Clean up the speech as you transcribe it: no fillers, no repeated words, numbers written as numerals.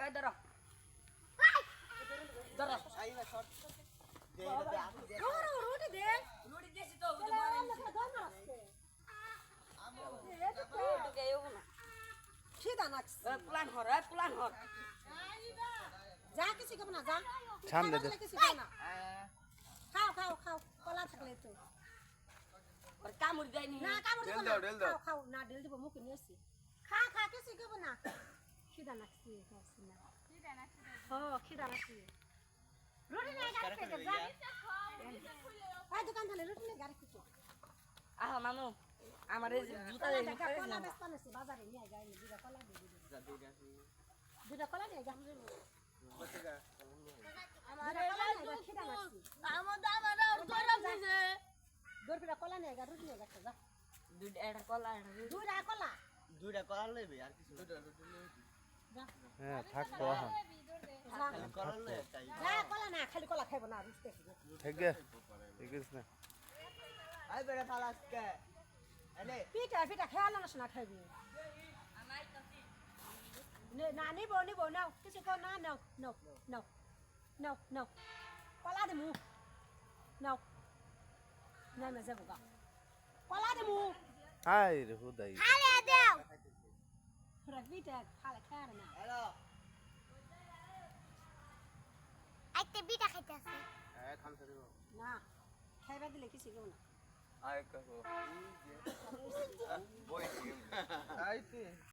এই ধরো ধরো আইবা শর্ট দে দে রুটি দে রুটি দিছি তো বুঝতে পারেন ওকে এও না খিদা নাকছে প্ল্যান হর যা কিছু খাবো না যা সামনে দে। কিছু খাবো না খাও খাও খাও কলা থাকলে তো আর কামড় দেয়নি না কামড় দেবো ঢেল না দাও, ঢেল দাও। খাও খাও না ঢেল দিব মুখে নিয়ে এসছি খা খা কিছু খাবো না খিদা নাকছে খাচ্ছি না খিদা নাকছে রুটি নিয়ে গাড়ি খেতে যা ওই দোকান থেকে রুটি নিয়ে গাড়ি খেতে আহা মামু আমার এই জুতা কলা দেই দেখা কলা বেচতে নেছি বাজারে নিয়ে যাই দুটা কলা দিয়ে দিবি যা দে গা দুটা কলা নিয়ে যা কতগা দৌড় কলা নিয়ে গা রুটি নিয়ে গা যা দুইটা এটা কলা এটা দুটা কলা দুইটা কলা লইবে আর কিছু দুইটা যা হ্যাঁ থাকবো এখন কলা লই তাই যা কলা না খালি কলা খাইবো না রুটি খাইবো ঠিক আছে ঠিক আছে না আই বেড়া ফালাস কে এলে পিঠা পিঠা খেয়াল না শোনা খাইবি না নিবো নাও কিছু কো না নাও নাও নাও নাও নাও কলা দে মু নাও নাই মে যাবো গা কলা দে মু আই রে হুদাই খালে দাও পুরা পিঠা খালে খায় না হ্যালো একটা বিটা খাইতেছে হ্যাঁ খান করে না খাইবা দিলে কিছু কেউ না আই কাকো বই আইতে